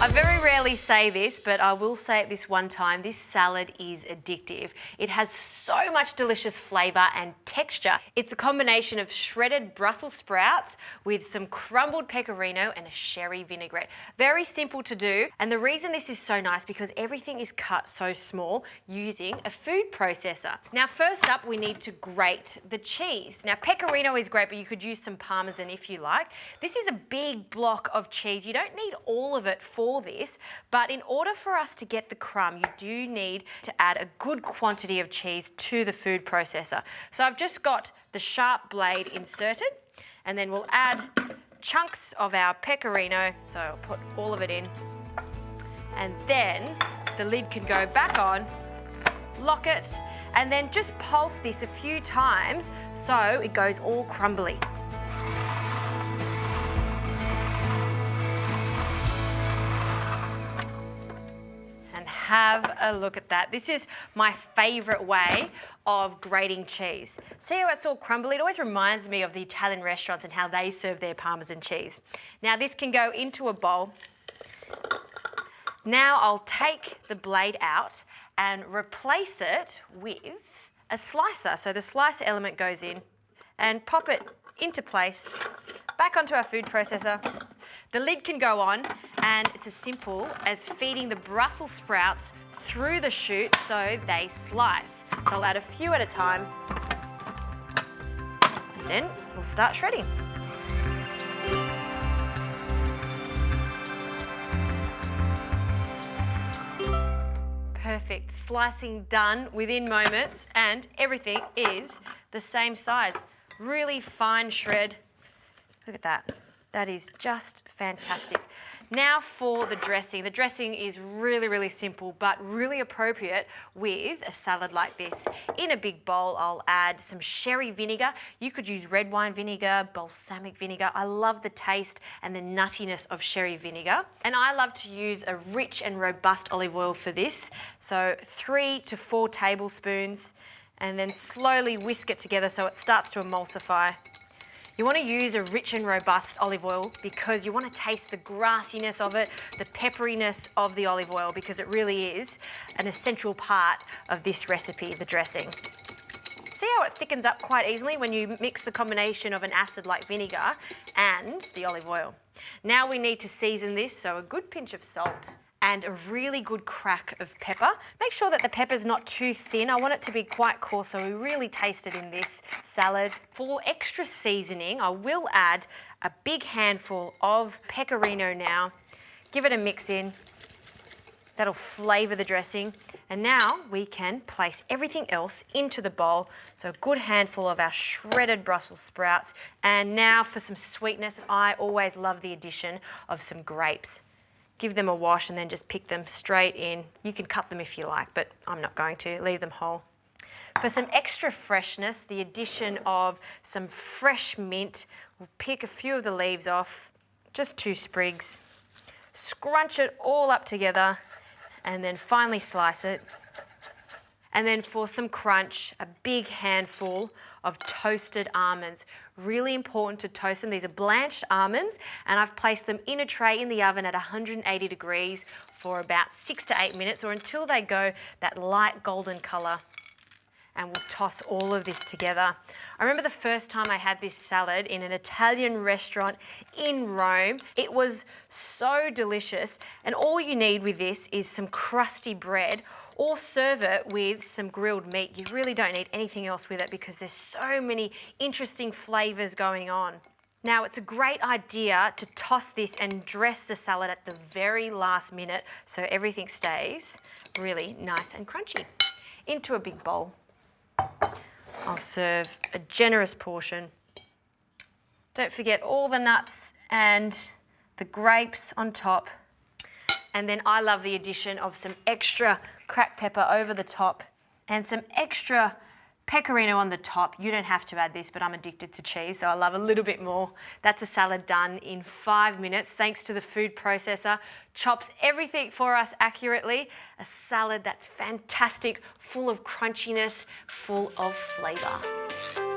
I very rarely say this, but I will say it this one time. This salad is addictive. It has so much delicious flavour and texture. It's a combination of shredded Brussels sprouts with some crumbled pecorino and a sherry vinaigrette. Very simple to do. And the reason this is so nice because everything is cut so small using a food processor. Now, first up, we need to grate the cheese. Now, pecorino is great, but you could use some Parmesan if you like. This is a big block of cheese. You don't need all of it for this, but in order for us to get the crumb, you do need to add a good quantity of cheese to the food processor. So I've just got the sharp blade inserted, and then we'll add chunks of our pecorino. So I'll put all of it in, and then the lid can go back on, lock it, and then just pulse this a few times so it goes all crumbly. Have a look at that. This is my favourite way of grating cheese. See how it's all crumbly? It always reminds me of the Italian restaurants and how they serve their Parmesan cheese. Now this can go into a bowl. Now I'll take the blade out and replace it with a slicer. So the slicer element goes in and pop it into place, back onto our food processor. The lid can go on, and it's as simple as feeding the Brussels sprouts through the chute so they slice. So I'll add a few at a time, and then we'll start shredding. Perfect. Slicing done within moments, and everything is the same size. Really fine shred. Look at that. That is just fantastic. Now for the dressing. The dressing is really, really simple, but really appropriate with a salad like this. In a big bowl, I'll add some sherry vinegar. You could use red wine vinegar, balsamic vinegar. I love the taste and the nuttiness of sherry vinegar. And I love to use a rich and robust olive oil for this. So 3 to 4 tablespoons, and then slowly whisk it together so it starts to emulsify. You want to use a rich and robust olive oil because you want to taste the grassiness of it, the pepperiness of the olive oil, because it really is an essential part of this recipe, the dressing. See how it thickens up quite easily when you mix the combination of an acid like vinegar and the olive oil. Now we need to season this, so a good pinch of salt and a really good crack of pepper. Make sure that the pepper's not too thin. I want it to be quite coarse so we really taste it in this salad. For extra seasoning, I will add a big handful of pecorino now. Give it a mix in. That'll flavour the dressing. And now we can place everything else into the bowl. So a good handful of our shredded Brussels sprouts. And now for some sweetness, I always love the addition of some grapes. Give them a wash and then just pick them straight in. You can cut them if you like, but I'm not going to. Leave them whole. For some extra freshness, the addition of some fresh mint. We'll pick a few of the leaves off, just 2 sprigs. Scrunch it all up together and then finally slice it. And then for some crunch, a big handful of toasted almonds. Really important to toast them. These are blanched almonds, and I've placed them in a tray in the oven at 180 degrees for about 6 to 8 minutes, or until they go that light golden colour. And we'll toss all of this together. I remember the first time I had this salad in an Italian restaurant in Rome. It was so delicious, and all you need with this is some crusty bread, or serve it with some grilled meat. You really don't need anything else with it because there's so many interesting flavours going on. Now, it's a great idea to toss this and dress the salad at the very last minute so everything stays really nice and crunchy. Into a big bowl. I'll serve a generous portion. Don't forget all the nuts and the grapes on top. And then I love the addition of some extra cracked pepper over the top and some extra pecorino on the top. You don't have to add this, but I'm addicted to cheese, so I love a little bit more. That's a salad done in 5 minutes, thanks to the food processor. Chops everything for us accurately. A salad that's fantastic, full of crunchiness, full of flavour.